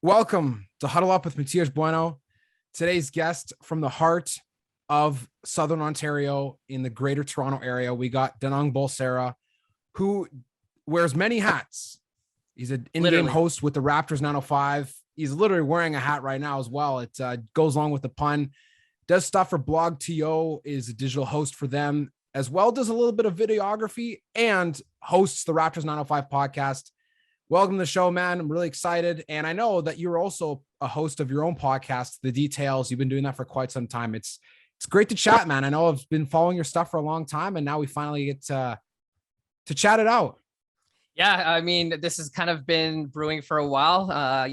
Welcome to Huddle Up with Matias Bueno. Today's guest from the heart of Southern Ontario in the Greater Toronto area. We got Dhanung Bulsara, who wears many hats. He's an in-game host with the Raptors 905. He's literally wearing a hat right now as well. It goes along with the pun. Does stuff for Blog TO, is a digital host for them, as well does a little bit of videography and hosts the Raptors 905 podcast. Welcome to the show, man. I'm really excited. And I know that you're also a host of your own podcast, The Details. You've been doing that for quite some time. It's great to chat, man. I know I've been following your stuff for a long time, and now we finally get to chat it out. Yeah, I mean, this has kind of been brewing for a while, a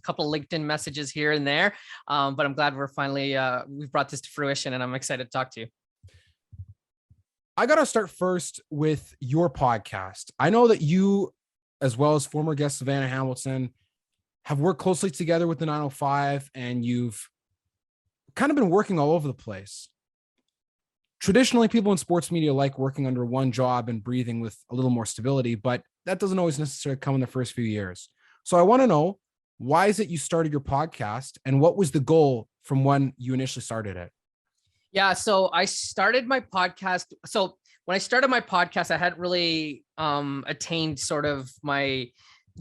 couple of LinkedIn messages here and there, but I'm glad we're finally, we've brought this to fruition, and I'm excited to talk to you. I got to start first with your podcast. I know that you, as well as former guest Savannah Hamilton, have worked closely together with the 905, and you've kind of been working all over the place. Traditionally, people in sports media like working under one job and breathing with a little more stability, but that doesn't always necessarily come in the first few years. So I want to know, why is it you started your podcast, and what was the goal from when you initially started it? Yeah, so I started my podcast. So when I started my podcast, I hadn't really attained sort of my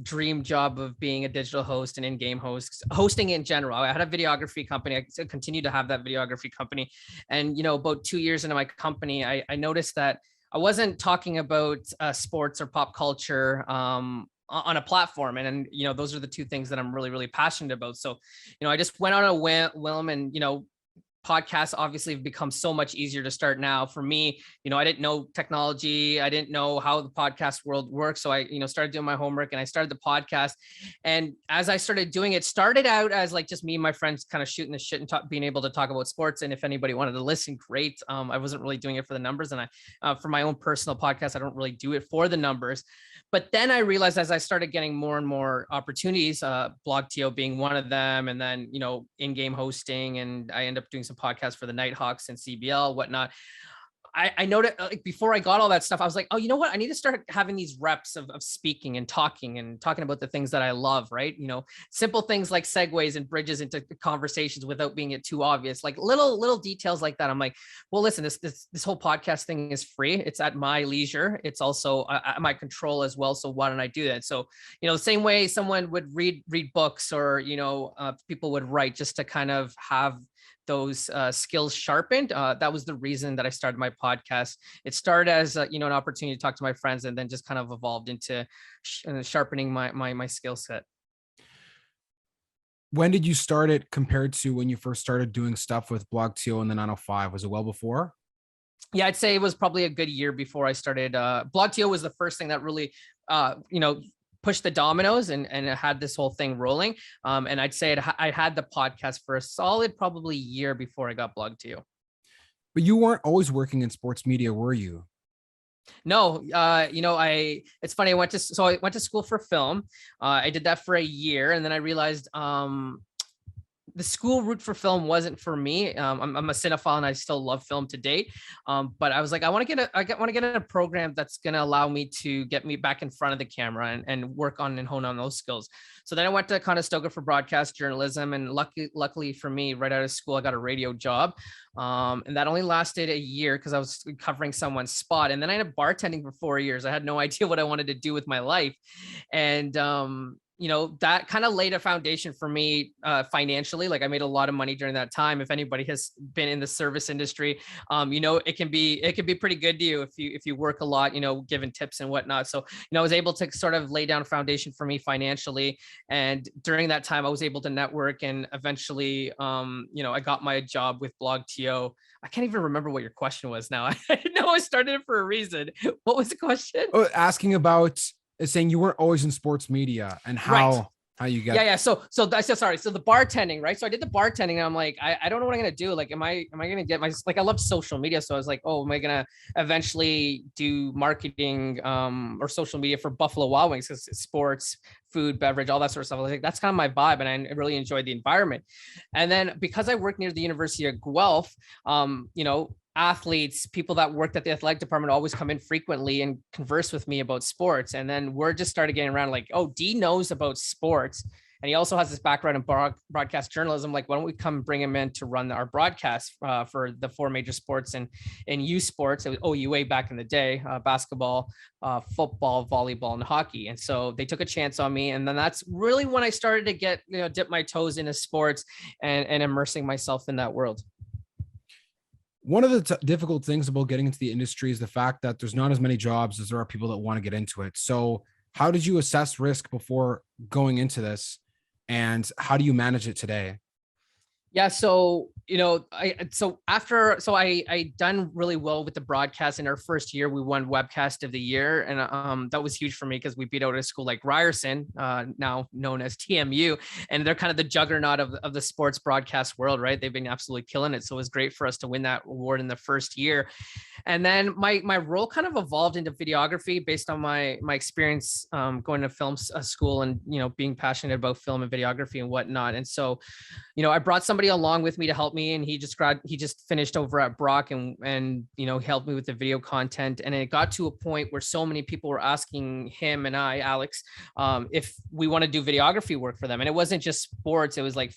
dream job of being a digital host and in-game host, hosting in general. I had a videography company. I continue to have that videography company. And, about 2 years into my company, I noticed that I wasn't talking about sports or pop culture on a platform. And those are the two things that I'm really, really passionate about. So, I just went on a whim and, podcasts obviously have become so much easier to start now. For me, I didn't know technology. I didn't know how the podcast world works. So I, started doing my homework, and I started the podcast. And as I started doing it, started out as like just me and my friends kind of shooting the shit and being able to talk about sports. And if anybody wanted to listen, great. I wasn't really doing it for the numbers. And for my own personal podcast, I don't really do it for the numbers. But then I realized, as I started getting more and more opportunities, Blog TO being one of them, and then, in-game hosting, and I end up doing some podcasts for the Nighthawks and CBL, whatnot. I noted, like, before I got all that stuff, I was like, oh, you know what? I need to start having these reps of speaking and talking about the things that I love, right? Simple things like segues and bridges into conversations without being it too obvious, like little details like that. I'm like, well, listen, this whole podcast thing is free. It's at my leisure. It's also at my control as well. So why don't I do that? So, the same way someone would read books, or, people would write, just to kind of have those skills sharpened. That was the reason that I started my podcast. It started as an opportunity to talk to my friends, and then just kind of evolved into sharpening my skill set. When did you start it compared to when you first started doing stuff with Blog TO and the 905? Was it well before? Yeah, I'd say it was probably a good year before I started. Blog TO was the first thing that really, pushed the dominoes and it had this whole thing rolling. And I'd say I had the podcast for a solid probably year before I got Blog TO. But you weren't always working in sports media, were you? No, it's funny. I went to school for film. I did that for a year, and then I realized the school route for film wasn't for me. I'm a cinephile, and I still love film to date. But I was like, I want to get in a program that's going to allow me to get me back in front of the camera and work on and hone on those skills. So then I went to Conestoga for broadcast journalism, and luckily for me, right out of school, I got a radio job. And that only lasted a year because I was covering someone's spot. And then I ended up bartending for 4 years. I had no idea what I wanted to do with my life. And, that kind of laid a foundation for me financially. Like, I made a lot of money during that time. If anybody has been in the service industry, it can be pretty good to you if you work a lot, giving tips and whatnot. So, I was able to sort of lay down a foundation for me financially. And during that time, I was able to network, and eventually, I got my job with Blog TO. I can't even remember what your question was now. I know I started it for a reason. What was the question? Asking about saying you weren't always in sports media, and how you get. Yeah. So I said, sorry. So the bartending, right? So I did the bartending, and I'm like, I don't know what I'm going to do. Like, am I going to get I love social media. So I was like, oh, am I going to eventually do marketing or social media for Buffalo Wild Wings? Because it's sports, food, beverage, all that sort of stuff. I was like, that's kind of my vibe. And I really enjoyed the environment. And then because I work near the University of Guelph, athletes, people that worked at the athletic department always come in frequently and converse with me about sports. And then word just started getting around like, oh, D knows about sports. and he also has this background in broadcast journalism. Like, why don't we come bring him in to run our broadcast for the 4 major sports and youth sports? It was OUA back in the day, basketball, football, volleyball, and hockey. And so they took a chance on me. And then that's really when I started to get, dip my toes into sports and immersing myself in that world. One of the difficult things about getting into the industry is the fact that there's not as many jobs as there are people that want to get into it. So how did you assess risk before going into this, and how do you manage it today? Yeah. So, I done really well with the broadcast. In our first year, we won webcast of the year. And that was huge for me because we beat out a school like Ryerson, now known as TMU. And they're kind of the juggernaut of the sports broadcast world, right? They've been absolutely killing it. So it was great for us to win that award in the first year. And then my role kind of evolved into videography based on my experience going to film school and, being passionate about film and videography and whatnot. And so, I brought somebody along with me to help me, and he just finished over at Brock and helped me with the video content. And it got to a point where so many people were asking him and Alex, if we want to do videography work for them. And it wasn't just sports. It was like,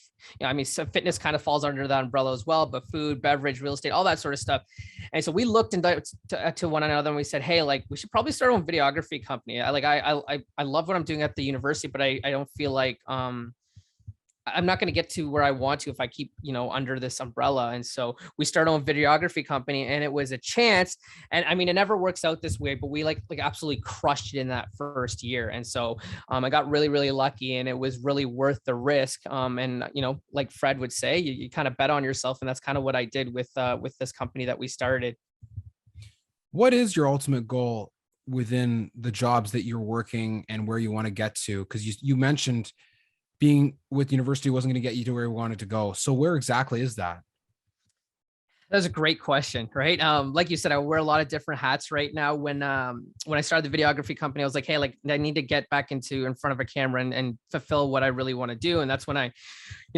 so fitness kind of falls under that umbrella as well, but food, beverage, real estate, all that sort of stuff. And so we looked to one another and we said, hey, like, we should probably start our own videography company. I love what I'm doing at the university, but I don't feel like, I'm not going to get to where I want to if I keep, under this umbrella. And so we started on a videography company, and it was a chance. And I mean, it never works out this way, but we like absolutely crushed it in that first year. And so I got really, really lucky, and it was really worth the risk. And, like Fred would say, you kind of bet on yourself. And that's kind of what I did with this company that we started. What is your ultimate goal within the jobs that you're working and where you want to get to? Because you mentioned being with university wasn't going to get you to where you wanted to go. So where exactly is that? That's a great question, right? Like you said, I wear a lot of different hats right now. When I started the videography company, I was like, hey, like, I need to get back in front of a camera and fulfill what I really want to do. And that's when I,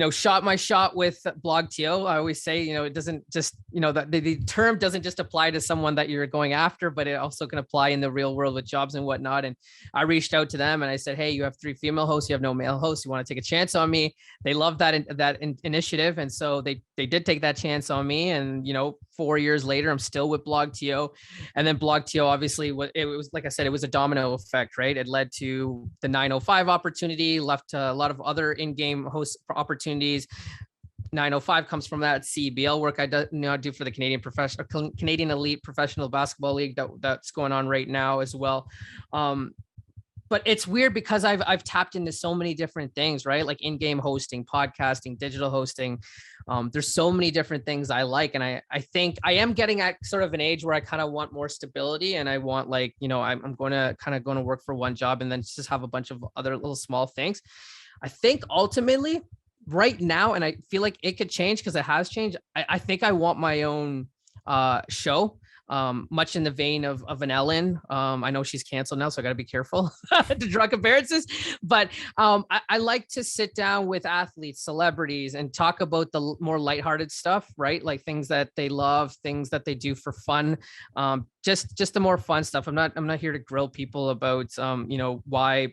shot my shot with Blog TO. I always say, it doesn't just, the term doesn't just apply to someone that you're going after, but it also can apply in the real world with jobs and whatnot. And I reached out to them and I said, hey, you have 3 female hosts, you have no male hosts. You want to take a chance on me? They loved that initiative. And so they did take that chance on me. And 4 years later, I'm still with Blog TO. And then Blog TO, obviously, it was, like I said, it was a domino effect, right? It led to the 905 opportunity, left a lot of other in-game host opportunities. 905 comes from that CEBL work I do for the Canadian Elite Professional Basketball League that's going on right now as well. But it's weird because I've tapped into so many different things, right? Like in-game hosting, podcasting, digital hosting. There's so many different things I like. And I think I am getting at sort of an age where I kind of want more stability, and I want, like, I'm going to work for one job and then just have a bunch of other little small things. I think ultimately right now, and I feel like it could change because it has changed. I think I want my own show. Much in the vein of an Ellen. I know she's canceled now, so I got to be careful to draw comparisons. But I like to sit down with athletes, celebrities, and talk about the more lighthearted stuff, right? Like things that they love, things that they do for fun. Just the more fun stuff. I'm not here to grill people about why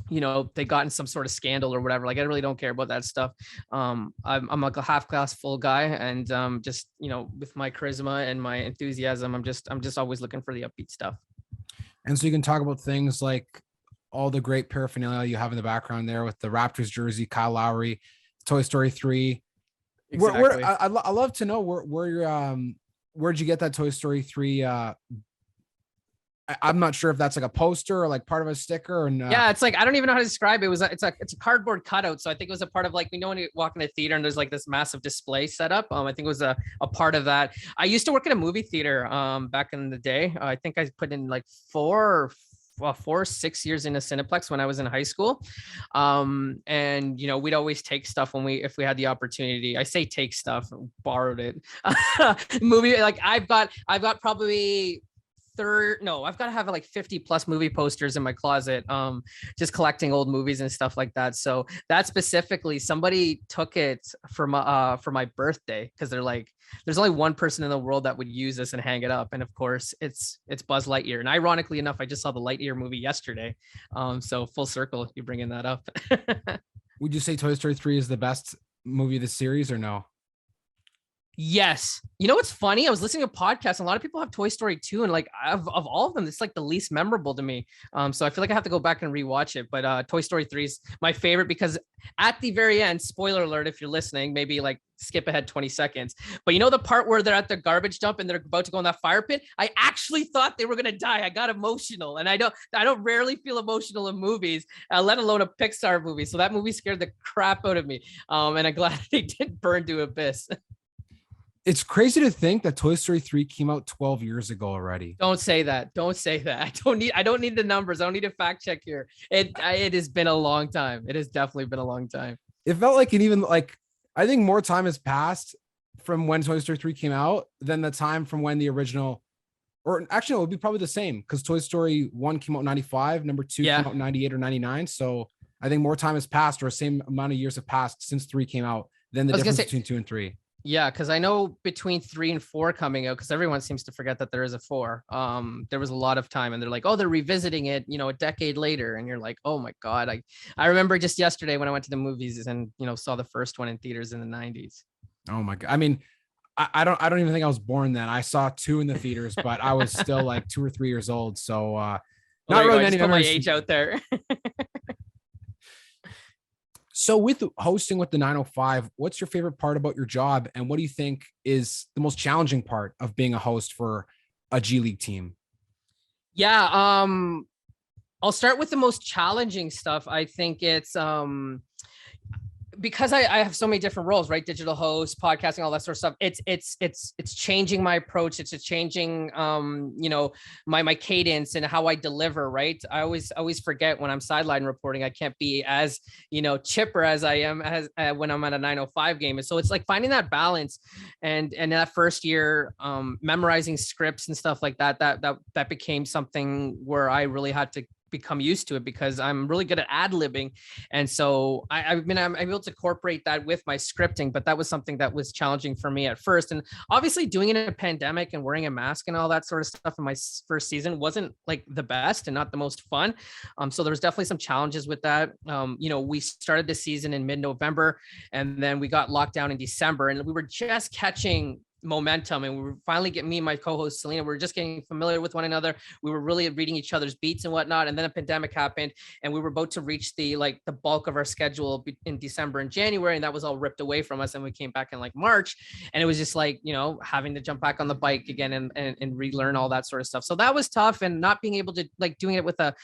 they got in some sort of scandal or whatever. Like, I really don't care about that stuff. I'm like a half glass full guy, and just with my charisma and my enthusiasm, I'm just always looking for the upbeat stuff. And so you can talk about things like all the great paraphernalia you have in the background there with the Raptors jersey, Kyle Lowry, Toy Story 3. Exactly. I love to know where'd you get that Toy Story 3 I'm not sure if that's like a poster or like part of a sticker. And yeah, it's like, I don't even know how to describe it. It's a cardboard cutout. So I think it was a part of, like, when you walk in the theater and there's like this massive display set up. I think it was a part of that. I used to work in a movie theater back in the day. I think I put in like 4 or 6 years in a Cineplex when I was in high school. And we'd always take stuff if we had the opportunity. I say take stuff, borrowed it. Movie, like I've got probably I've got to have like 50 plus movie posters in my closet, just collecting old movies and stuff like that. So that specifically, somebody took it for my birthday, because they're like, there's only one person in the world that would use this and hang it up. And of course it's Buzz Lightyear. And ironically enough, I just saw the Lightyear movie yesterday. So full circle, you bringing that up. Would you say Toy Story 3 is the best movie of the series or no? Yes. You know what's funny? I was listening to a podcast, and a lot of people have Toy Story 2, and like of all of them, it's like the least memorable to me. So I feel like I have to go back and rewatch it. But Toy Story 3 is my favorite because at the very end, spoiler alert, if you're listening, maybe like skip ahead 20 seconds. But you know the part where they're at the garbage dump and they're about to go in that fire pit? I actually thought they were gonna die. I got emotional, and I don't rarely feel emotional in movies, let alone a Pixar movie. So that movie scared the crap out of me. And I'm glad they didn't burn to abyss. It's crazy to think that Toy Story 3 came out 12 years ago already. Don't say that. Don't say that. I don't need the numbers. I don't need a fact check here. It has been a long time. It has definitely been a long time. It felt like I think more time has passed from when Toy Story 3 came out than the time from when the original, or actually, it would be probably the same because Toy Story 1 came out in 95, number 2 came out in 98 or 99. So I think more time has passed, or the same amount of years have passed since 3 came out than the difference between 2 and 3. Yeah, because I know between 3 and 4 coming out, because everyone seems to forget that there is a 4. There was a lot of time, and they're like, oh, they're revisiting it, a decade later, and you're like, oh my god, I remember just yesterday when I went to the movies and saw the first one in theaters in the 90s. Oh my god, I mean, I don't even think I was born then. I saw 2 in the theaters, but I was still like 2 or 3 years old, so not really many memories. My age out there. So with hosting with the 905, what's your favorite part about your job? And what do you think is the most challenging part of being a host for a G League team? Yeah. I'll start with the most challenging stuff. I think it's because I have so many different roles, right? Digital host, podcasting, all that sort of stuff. It's changing my approach. It's changing, my cadence and how I deliver, right? I always forget when I'm sideline reporting, I can't be as, chipper as I am when I'm at a 905 game. And so it's like finding that balance, and that first year, memorizing scripts and stuff like that became something where I really had to become used to it because I'm really good at ad-libbing. And so I'm able to incorporate that with my scripting, but that was something that was challenging for me at first. And obviously doing it in a pandemic and wearing a mask and all that sort of stuff in my first season wasn't like the best and not the most fun. So there was definitely some challenges with that. We started the season in mid-November, and then we got locked down in December, and we were just catching momentum, and we were finally getting, me and my co-host Selena, we were just getting familiar with one another. We were really reading each other's beats and whatnot, and then a pandemic happened, and we were about to reach the bulk of our schedule in December and January, and that was all ripped away from us, and we came back in like March, and it was just like having to jump back on the bike again and relearn all that sort of stuff. So that was tough, and not being able to doing it with a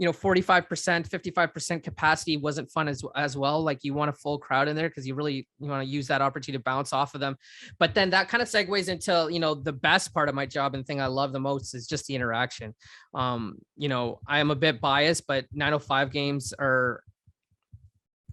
45%, 55% capacity wasn't fun as well. Like, you want a full crowd in there because you want to use that opportunity to bounce off of them. But then that kind of segues into, the best part of my job, and thing I love the most is just the interaction. I am a bit biased, but 905 games are,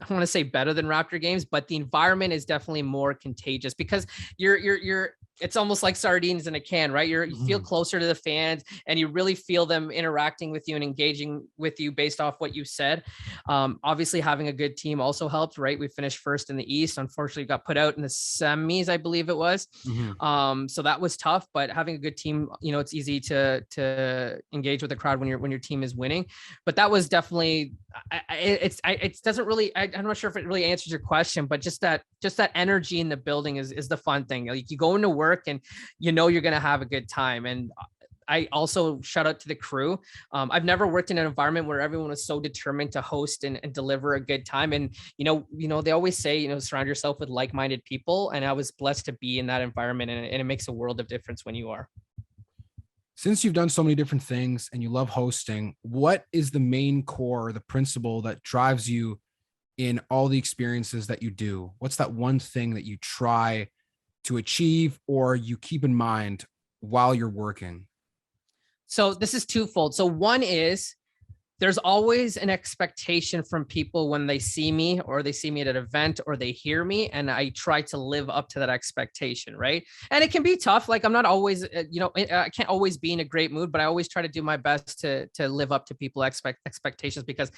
I want to say, better than Raptor games, but the environment is definitely more contagious because you're it's almost like sardines in a can, right? You feel closer to the fans, and you really feel them interacting with you and engaging with you based off what you said. Obviously having a good team also helped, right? We finished first in the East. Unfortunately, got put out in the semis, I believe it was. So that was tough, but having a good team, it's easy to engage with the crowd when your team is winning. But that was definitely, it doesn't really, I'm not sure if it really answers your question, but just that energy in the building is the fun thing. Like, you go into work and you're going to have a good time. And I also shout out to the crew. I've never worked in an environment where everyone was so determined to host and deliver a good time. And, they always say, surround yourself with like-minded people. And I was blessed to be in that environment, and it makes a world of difference when you are. Since you've done so many different things and you love hosting, what is the main core, the principle that drives you in all the experiences that you do? What's that one thing that you try to achieve or you keep in mind while you're working? So this is twofold. So one is, there's always an expectation from people when they see me, or they see me at an event, or they hear me, and I try to live up to that expectation, right? And it can be tough. Like, I'm not always, I can't always be in a great mood, but I always try to do my best to live up to people's expectations, because,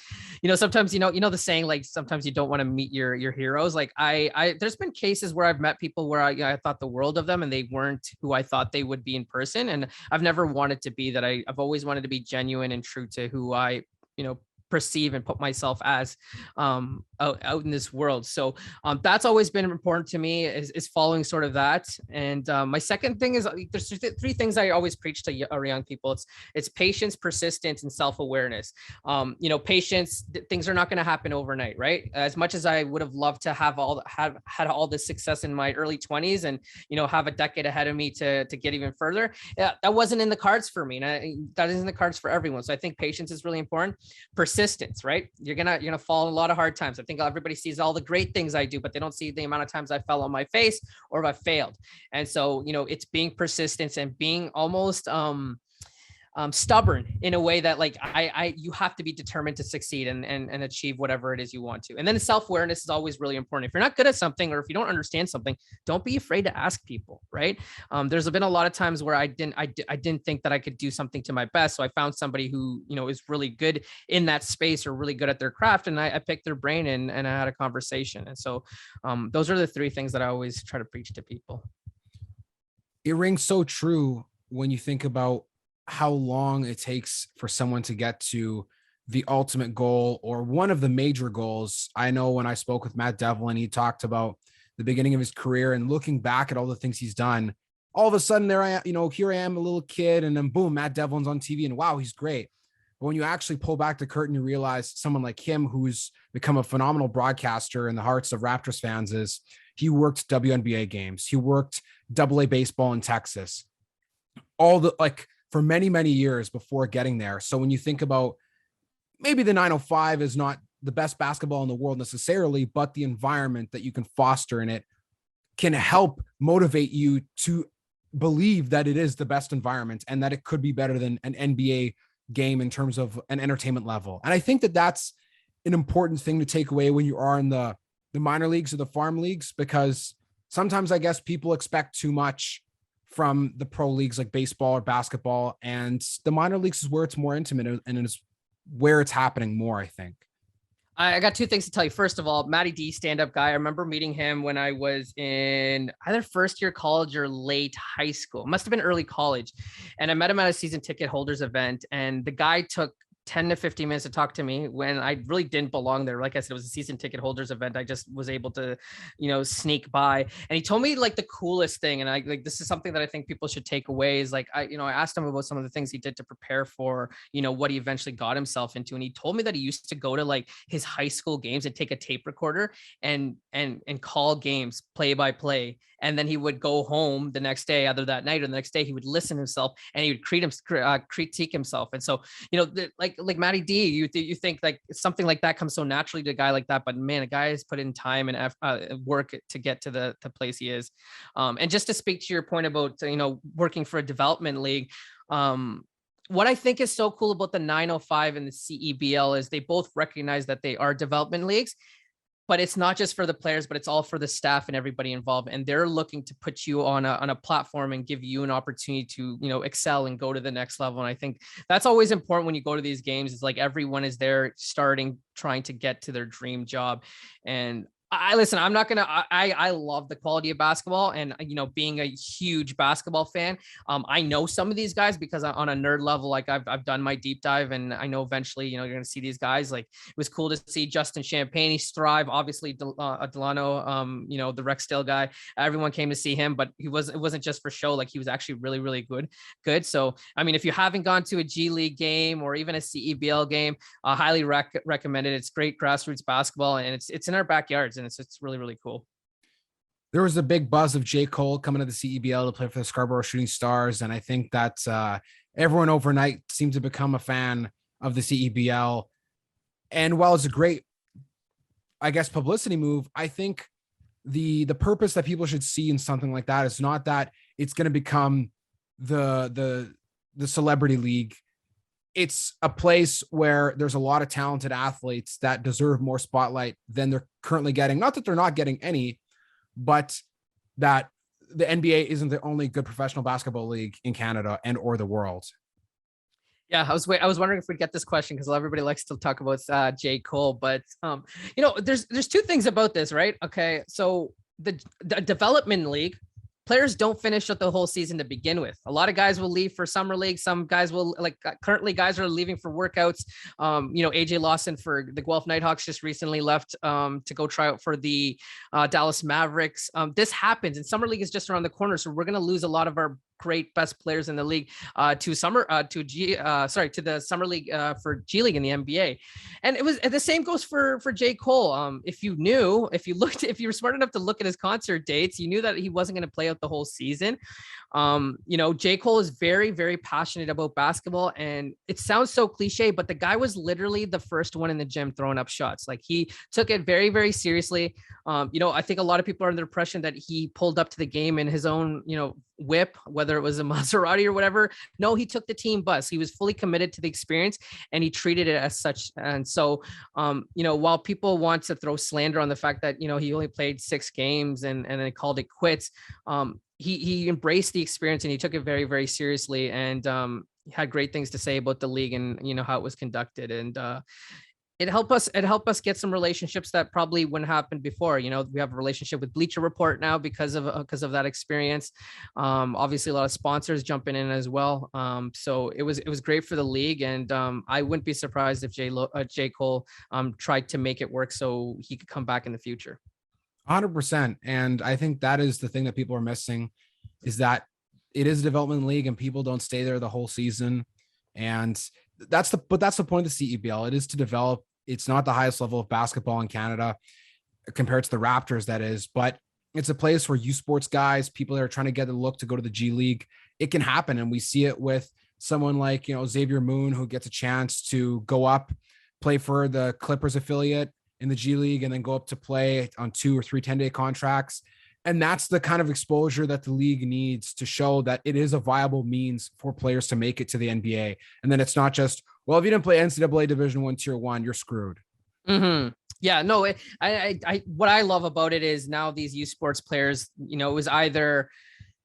sometimes, the saying, like, sometimes you don't want to meet your heroes. Like, there's been cases where I've met people where I thought the world of them, and they weren't who I thought they would be in person. And I've never wanted to be that. I've always wanted to be genuine and true to who I perceive and put myself as out in this world. So that's always been important to me, is following sort of that. And my second thing is, there's three things I always preach to our young people. It's patience, persistence, and self-awareness. Patience, things are not going to happen overnight, right? As much as I would have loved to have had all this success in my early 20s and have a decade ahead of me to get even further, that wasn't in the cards for me, and that isn't in the cards for everyone. So I think patience is really important. Persistence, right? You're gonna fall in a lot of hard times. I think everybody sees all the great things I do, but they don't see the amount of times I fell on my face or if I failed. And so it's being persistent and being almost stubborn in a way that you have to be determined to succeed and achieve whatever it is you want to. And then the self-awareness is always really important. If you're not good at something, or if you don't understand something, don't be afraid to ask people, right? There's been a lot of times where I didn't think that I could do something to my best. So I found somebody who, is really good in that space or really good at their craft. And I picked their brain and I had a conversation. And so those are the three things that I always try to preach to people. It rings so true when you think about how long it takes for someone to get to the ultimate goal or one of the major goals. I know when I spoke with Matt Devlin, he talked about the beginning of his career and looking back at all the things he's done. All of a sudden there I am, here I am, a little kid, and then boom, Matt Devlin's on TV and wow, he's great. But when you actually pull back the curtain, you realize someone like him, who's become a phenomenal broadcaster in the hearts of Raptors fans, is he worked WNBA games. He worked AA baseball in Texas, for many, many years before getting there. So when you think about, maybe the 905 is not the best basketball in the world necessarily, but the environment that you can foster in it can help motivate you to believe that it is the best environment and that it could be better than an NBA game in terms of an entertainment level. And I think that that's an important thing to take away when you are in the minor leagues or the farm leagues, because sometimes I guess people expect too much from the pro leagues like baseball or basketball, and the minor leagues is where it's more intimate and it's where it's happening more, I think. I got two things to tell you. First of all, Matty D, stand-up guy. I remember meeting him when I was in either first year college or late high school. It must have been early college. And I met him at a season ticket holders event, and the guy took 10 to 15 minutes to talk to me when I really didn't belong there. Like I said, it was a season ticket holders event. I just was able to, sneak by. And he told me the coolest thing. And this is something that I think people should take away is I asked him about some of the things he did to prepare for, what he eventually got himself into. And he told me that he used to go to his high school games and take a tape recorder and call games play by play. And then he would go home the next day, either that night or the next day, he would listen to himself and he would critique himself. And so, like Matty D, you think something like that comes so naturally to a guy like that, but man, a guy has put in time and work to get to the place he is. And just to speak to your point about, working for a development league, what I think is so cool about the 905 and the CEBL is they both recognize that they are development leagues, but it's not just for the players, but it's all for the staff and everybody involved. And they're looking to put you on a platform and give you an opportunity to, excel and go to the next level. And I think that's always important when you go to these games. It's everyone is there trying to get to their dream job. And I'm not gonna. I love the quality of basketball, and being a huge basketball fan, I know some of these guys because on a nerd level, I've done my deep dive, and I know eventually, you're gonna see these guys. It was cool to see Justin Champagne strive. Obviously, Delano, the Rex Still guy. Everyone came to see him, but it wasn't just for show. He was actually really, really good. So, I mean, if you haven't gone to a G League game or even a CEBL game, I highly recommend it. It's great grassroots basketball, and it's in our backyards. And it's really, really cool. There was a big buzz of J. Cole coming to the CEBL to play for the Scarborough Shooting Stars. And I think that everyone overnight seemed to become a fan of the CEBL. And while it's a great, I guess, publicity move, I think the purpose that people should see in something like that is not that it's going to become the celebrity league. It's a place where there's a lot of talented athletes that deserve more spotlight than they're currently getting. Not that they're not getting any, but that the NBA isn't the only good professional basketball league in Canada and or the world. Yeah, I was wondering if we'd get this question because everybody likes to talk about J. Cole, but there's two things about this, right? Okay, so the development league players don't finish out the whole season to begin with. A lot of guys will leave for summer league. Some guys will, like currently guys are leaving for workouts. AJ Lawson for the Guelph Nighthawks just recently left to go try out for the Dallas Mavericks. This happens, and summer league is just around the corner. So we're going to lose a lot of our great best players in the league to the summer league for G League in the NBA. And the same goes for J. Cole. If you were smart enough to look at his concert dates, you knew that he wasn't going to play out the whole season. J. Cole is very, very passionate about basketball, and it sounds so cliche, but the guy was literally the first one in the gym throwing up shots. Like, he took it very, very seriously. I think a lot of people are under the impression that he pulled up to the game in his own, whip, whether it was a Maserati or whatever. No, he took the team bus. He was fully committed to the experience, and he treated it as such. And so, while people want to throw slander on the fact that, he only played 6 games and then called it quits, he embraced the experience, and he took it very, very seriously, and had great things to say about the league and, how it was conducted. And it helped us get some relationships that probably wouldn't happen before. We have a relationship with Bleacher Report now because of that experience. Obviously a lot of sponsors jumping in as well. So it was great for the league, and I wouldn't be surprised if J. Cole tried to make it work so he could come back in the future. 100%. And I think that is the thing that people are missing, is that it is a development league and people don't stay there the whole season. And that's the point of the CEBL. It is to develop. It's not the highest level of basketball in Canada compared to the Raptors, that is, but it's a place where youth sports guys, people that are trying to get a look to go to the G League, it can happen. And we see it with someone like, Xavier Moon, who gets a chance to go up, play for the Clippers affiliate in the G League, and then go up to play on 2 or 3 10-day contracts. And that's the kind of exposure that the league needs to show that it is a viable means for players to make it to the NBA. And then it's not just, well, if you didn't play NCAA Division I Tier 1, you're screwed. Mm-hmm. Yeah, no, what I love about it is now these youth sports players, it was either,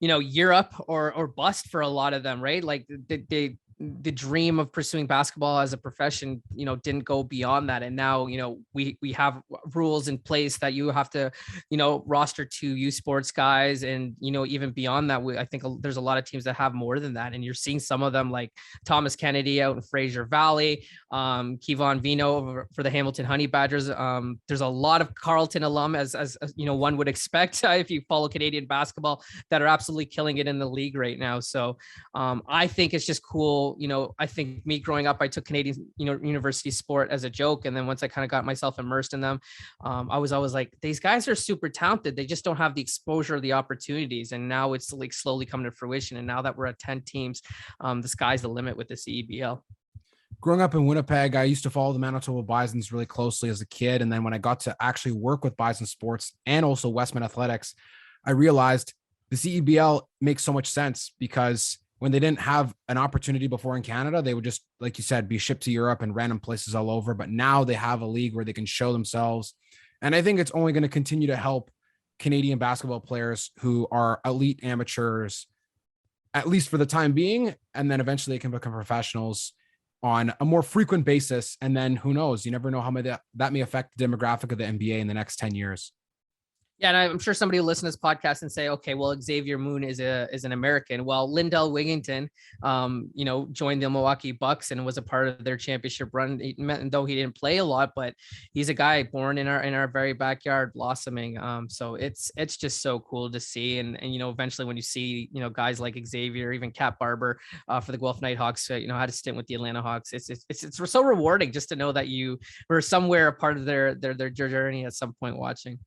Europe or bust for a lot of them, right? Like the dream of pursuing basketball as a profession, didn't go beyond that. And now, we have rules in place that you have to, roster 2 youth sports guys. And, even beyond that, I think there's a lot of teams that have more than that. And you're seeing some of them like Thomas Kennedy out in Fraser Valley, Kevon Vino for the Hamilton Honey Badgers. There's a lot of Carleton alum, as one would expect if you follow Canadian basketball, that are absolutely killing it in the league right now. So I think it's just cool. I think me growing up, I took Canadian, university sport as a joke. And then once I kind of got myself immersed in them, I was always like, these guys are super talented. They just don't have the exposure, the opportunities. And now it's like slowly coming to fruition. And now that we're at 10 teams, the sky's the limit with the CEBL. Growing up in Winnipeg, I used to follow the Manitoba Bisons really closely as a kid. And then when I got to actually work with Bison Sports and also Westman Athletics, I realized the CEBL makes so much sense, because when they didn't have an opportunity before in Canada, they would just, like you said, be shipped to Europe and random places all over. But now they have a league where they can show themselves. And I think it's only going to continue to help Canadian basketball players who are elite amateurs, at least for the time being. And then eventually they can become professionals on a more frequent basis. And then who knows, you never know how that may affect the demographic of the NBA in the next 10 years. Yeah, and I'm sure somebody will listen to this podcast and say, okay, well, Xavier Moon is an American. Well, Lindell Wigington, joined the Milwaukee Bucks and was a part of their championship run. Though he didn't play a lot, but he's a guy born in our very backyard, blossoming. So it's just so cool to see. And eventually when you see, guys like Xavier, even Cat Barber for the Guelph Nighthawks, had a stint with the Atlanta Hawks. It's so rewarding just to know that you were somewhere a part of their journey at some point watching.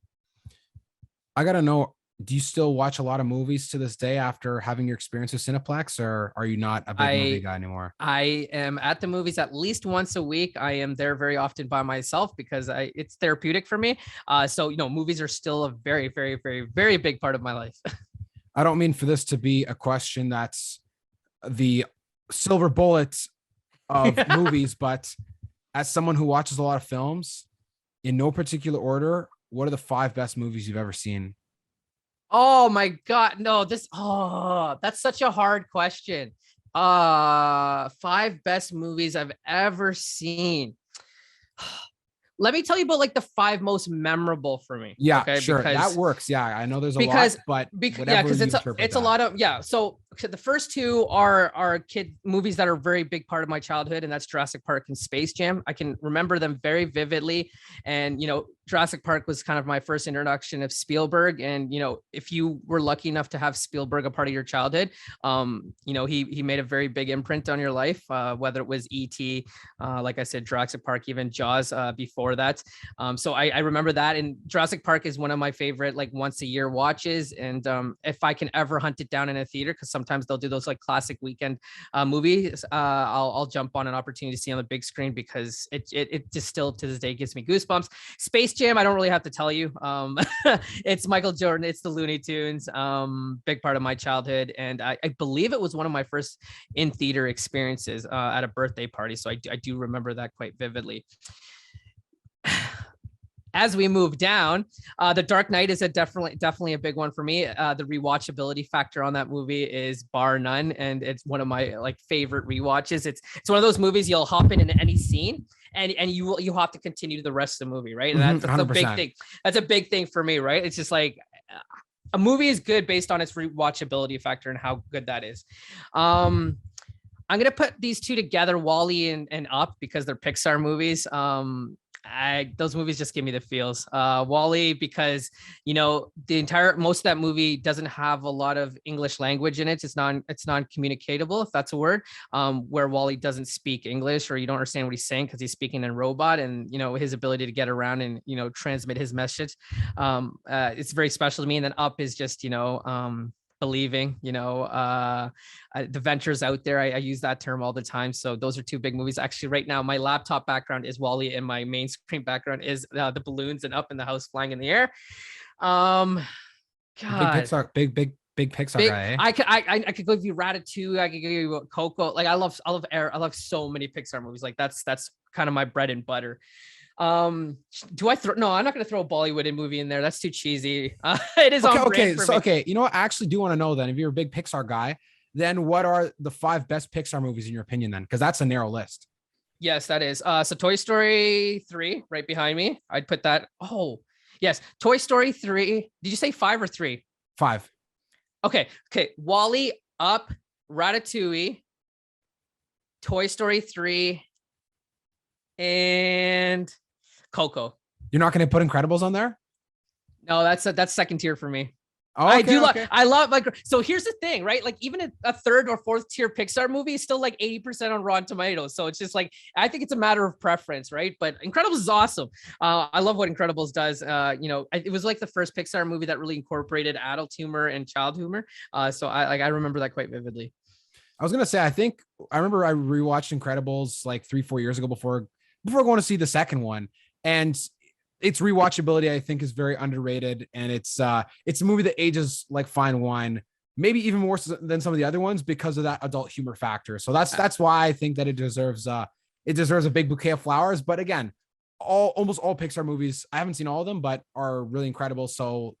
I got to know, do you still watch a lot of movies to this day after having your experience with Cineplex, or are you not a big movie guy anymore? I am at the movies at least once a week. I am there very often by myself because it's therapeutic for me. So, movies are still a very, very, very, very big part of my life. I don't mean for this to be a question that's the silver bullet of movies, but as someone who watches a lot of films, in no particular order, what are the 5 best movies you've ever seen? Oh my God. No, that's such a hard question. 5 best movies I've ever seen. let me tell you about like the 5 most memorable for me. Yeah, Okay. sure. Because That works. Yeah, I know there's a because lot, but because whatever because you it's interpret a that. lot of so the first 2 are kid movies that are a very big part of my childhood, and that's Jurassic Park and Space Jam. I can remember them very vividly, and Jurassic Park was kind of my first introduction of Spielberg, and if you were lucky enough to have Spielberg a part of your childhood, he made a very big imprint on your life, whether it was E.T., like I said, Jurassic Park, even Jaws before that. So I remember that, and Jurassic Park is one of my favorite like once a year watches. And if I can ever hunt it down in a theater, because sometimes they'll do those like classic weekend movies, I'll jump on an opportunity to see on the big screen, because it just still to this day gives me goosebumps. Space Jam, I don't really have to tell you. It's Michael Jordan, it's the Looney Tunes, big part of my childhood, and I believe it was one of my first in theater experiences at a birthday party. So I do remember that quite vividly. As we move down, The Dark Knight is definitely a big one for me. The rewatchability factor on that movie is bar none, and it's one of my like favorite rewatches. It's one of those movies you'll hop in any scene, and you have to continue the rest of the movie, right? And that's a big thing. That's a big thing for me, right? It's just like a movie is good based on its rewatchability factor and how good that is. I'm gonna put these 2 together, WALL-E and Up, because they're Pixar movies. Those movies just give me the feels. WALL-E, because most of that movie doesn't have a lot of English language in it. It's non-communicatable, if that's a word. Where WALL-E doesn't speak English, or you don't understand what he's saying because he's speaking in robot, and his ability to get around and transmit his message. It's very special to me. And then Up is just believing, the ventures out there. I use that term all the time. So those are 2 big movies. Actually, right now, my laptop background is WALL-E, and my main screen background is the balloons and Up in the house flying in the air. God. Big Pixar guy. I could give you Ratatouille. I could give you Coco. Like I love so many Pixar movies. Like that's kind of my bread and butter. Do I throw? No, I'm not going to throw a Bollywood movie in there. That's too cheesy. It is on brand for me. Okay. You know what? I actually do want to know then, if you're a big Pixar guy, then what are the 5 best Pixar movies in your opinion then? Because that's a narrow list. Yes, that is. So Toy Story 3 right behind me. I'd put that. Oh, yes. Toy Story 3. Did you say 5 or 3? 5. Okay. WALL-E, Up, Ratatouille, Toy Story 3, and Coco. You're not going to put Incredibles on there? No, that's second tier for me. Oh, okay, I love like, so here's the thing, right? Like even a 3rd or 4th tier Pixar movie is still like 80% on Rotten Tomatoes. So it's just like, I think it's a matter of preference, right? But Incredibles is awesome. I love what Incredibles does. It was like the first Pixar movie that really incorporated adult humor and child humor. So I remember that quite vividly. I was going to say, I remember I rewatched Incredibles like 3-4 years ago before going to see the second one, and its rewatchability I think is very underrated, and it's a movie that ages like fine wine, maybe even more so than some of the other ones because of that adult humor factor. So that's why I think that it deserves a big bouquet of flowers. But again, almost all Pixar movies, I haven't seen all of them, but are really incredible. So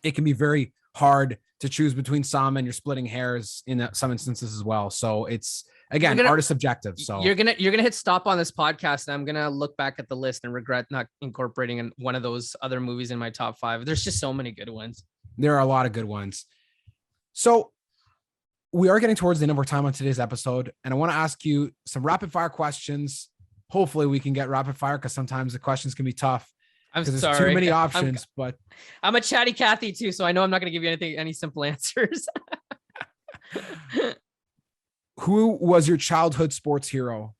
it can be very hard to choose between some, and you're splitting hairs in some instances as well. So it's, again, art is subjective. So you're gonna hit stop on this podcast, and I'm gonna look back at the list and regret not incorporating one of those other movies in my top 5. There's just so many good ones. There are a lot of good ones. So we are getting towards the end of our time on today's episode, and I want to ask you some rapid fire questions. Hopefully we can get rapid fire, because sometimes the questions can be tough. I'm sorry. There's too many options, but I'm a chatty Cathy too, so I know I'm not going to give you any simple answers. Who was your childhood sports hero?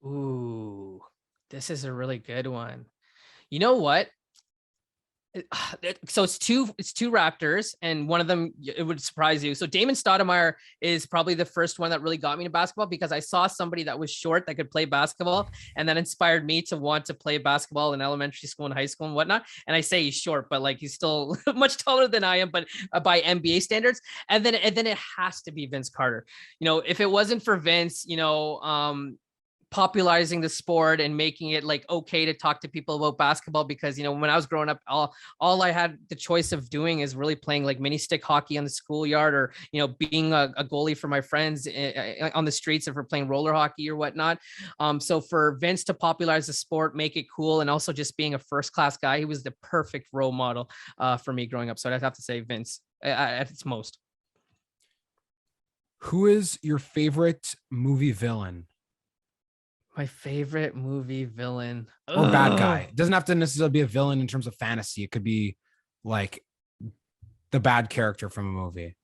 Ooh, this is a really good one. You know what? So it's two Raptors, and one of them, it would surprise you. So Damon Stoudemire is probably the first one that really got me to basketball, because I saw somebody that was short that could play basketball, and that inspired me to want to play basketball in elementary school and high school and whatnot. And I say he's short, but like he's still much taller than I am, but by NBA standards. And then it has to be Vince Carter. If it wasn't for Vince, popularizing the sport and making it like okay to talk to people about basketball, because when I was growing up, all I had the choice of doing is really playing like mini stick hockey on the schoolyard, or being a goalie for my friends on the streets, if we're playing roller hockey or whatnot. So for Vince to popularize the sport, make it cool, and also just being a first class guy, he was the perfect role model for me growing up. So I'd have to say Vince at its most. Who is your favorite movie villain? My favorite movie villain or bad guy. It doesn't have to necessarily be a villain in terms of fantasy. It could be like the bad character from a movie.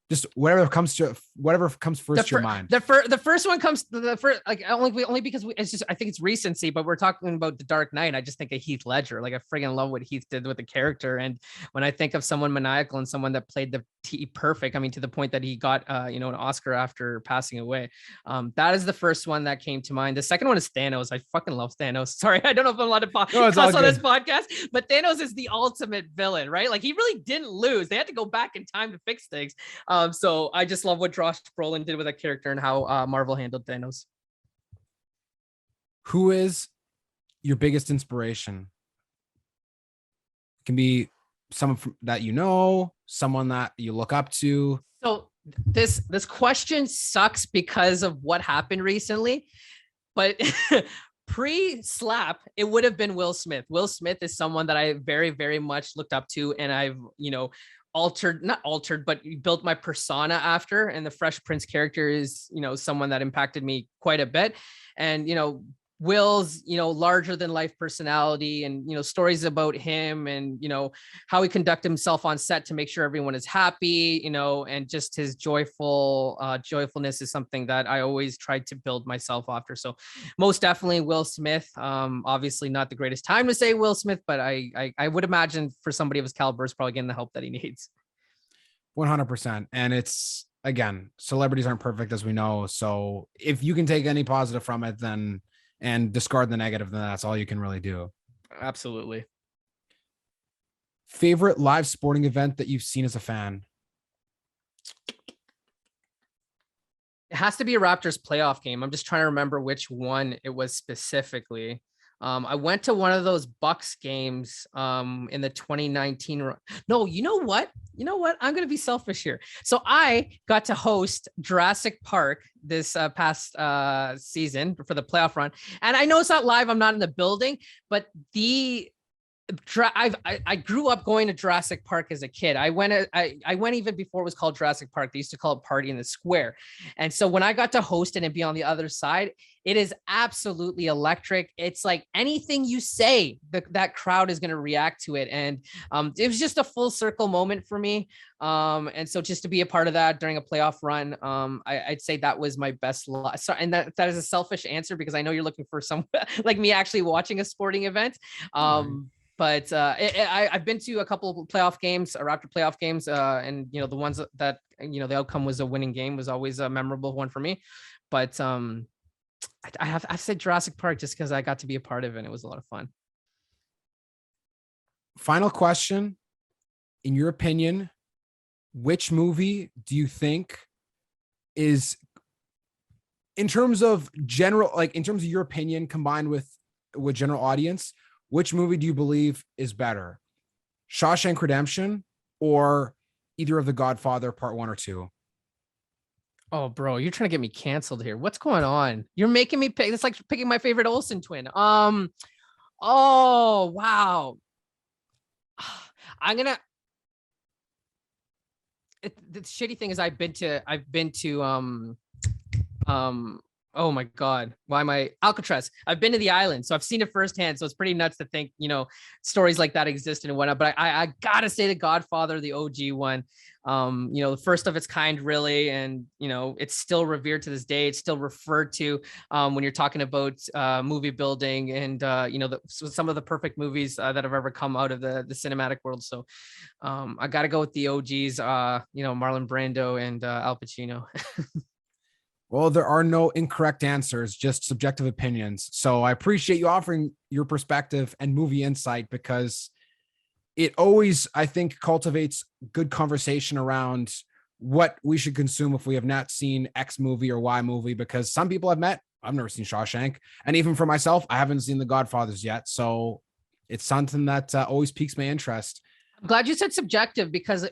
Just whatever comes first to your mind. The first one comes the first, like only because it's just, I think it's recency, but we're talking about The Dark Knight. I just think of Heath Ledger. Like I friggin' love what Heath did with the character. And when I think of someone maniacal and someone that played the T perfect, I mean, to the point that he got an Oscar after passing away. That is the first one that came to mind. The second one is Thanos. I fucking love Thanos. Sorry, I don't know if I'm allowed to cuss on this podcast, but Thanos is the ultimate villain, right? Like he really didn't lose. They had to go back in time to fix things. So I just love what Josh Brolin did with that character and how Marvel handled Thanos. Who is your biggest inspiration? It can be someone that someone that you look up to. So this question sucks because of what happened recently, but pre-slap, it would have been Will Smith. Will Smith is someone that I very, very much looked up to, and I've, not altered, but built my persona after. And the Fresh Prince character is, someone that impacted me quite a bit. And, Will's, larger than life personality and, stories about him and, how he conducted himself on set to make sure everyone is happy, and just his joyfulness is something that I always tried to build myself after. So most definitely Will Smith. Obviously not the greatest time to say Will Smith, but I would imagine for somebody of his caliber is probably getting the help that he needs. 100%. And it's, again, celebrities aren't perfect, as we know. So if you can take any positive from it, then and discard the negative, then that's all you can really do. Absolutely. Favorite live sporting event that you've seen as a fan? It has to be a Raptors playoff game. I'm just trying to remember which one it was specifically. I went to one of those Bucks games in the 2019. No, you know what? I'm going to be selfish here. So I got to host Jurassic Park this past season for the playoff run. And I know it's not live. I'm not in the building, but I grew up going to Jurassic Park as a kid. I went even before it was called Jurassic Park. They used to call it Party in the Square. And so when I got to host it and be on the other side, it is absolutely electric. It's like anything you say, that crowd is going to react to it. And it was just a full circle moment for me. And so just to be a part of that during a playoff run, I'd say that was my best. And that is a selfish answer because I know you're looking for some like me actually watching a sporting event. But I've been to a couple of playoff games, Raptor playoff games, and the ones that the outcome was a winning game was always a memorable one for me. But I have to say Jurassic Park just because I got to be a part of it. And it was a lot of fun. Final question: in your opinion, which movie do you think is, in terms of your opinion combined with general audience, which movie do you believe is better? Shawshank Redemption or either of The Godfather Part 1 or 2? Oh, bro, you're trying to get me canceled here. What's going on? You're making me pick. It's like picking my favorite Olsen twin. Oh, wow. The shitty thing is I've been to oh my God. Why am I Alcatraz? I've been to the island, so I've seen it firsthand. So it's pretty nuts to think, stories like that existed and whatnot. But I gotta say The Godfather, the OG one, the first of its kind, really. And, it's still revered to this day. It's still referred to when you're talking about movie building and, some of the perfect movies that have ever come out of the cinematic world. So I got to go with the OGs, Marlon Brando and Al Pacino. Well, there are no incorrect answers, just subjective opinions. So I appreciate you offering your perspective and movie insight because it always, I think, cultivates good conversation around what we should consume if we have not seen X movie or Y movie, because some people have met I've never seen Shawshank. And even for myself, I haven't seen The Godfathers yet. So it's something that always piques my interest. I'm glad you said subjective because,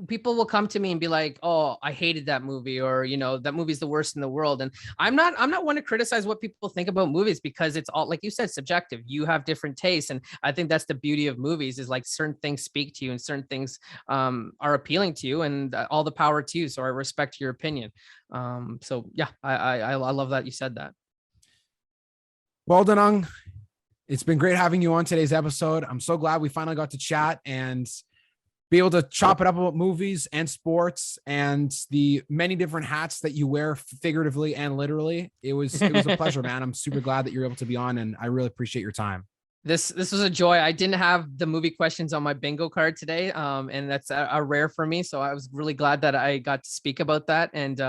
people will come to me and be like, "Oh, I hated that movie," or, "That movie's the worst in the world." And I'm not one to criticize what people think about movies because it's all, like you said, subjective. You have different tastes. And I think that's the beauty of movies is like certain things speak to you and certain things are appealing to you, and all the power to you. So I respect your opinion. So yeah, I love that you said that. Well, Dhanung, it's been great having you on today's episode. I'm so glad we finally got to chat and be able to chop it up about movies and sports and the many different hats that you wear figuratively and literally. It was a pleasure, man. I'm super glad that you're able to be on, and I really appreciate your time. This was a joy. I didn't have the movie questions on my bingo card today, and that's a rare for me. So I was really glad that I got to speak about that. And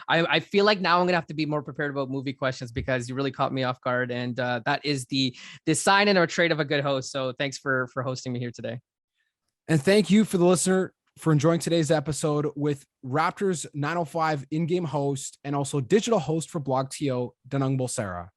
I feel like now I'm gonna have to be more prepared about movie questions because you really caught me off guard. And that is the sign and or trait of a good host. So thanks for hosting me here today. And thank you for the listener for enjoying today's episode with Raptors 905 in-game host and also digital host for Blog TO, Dhanung Bulsara.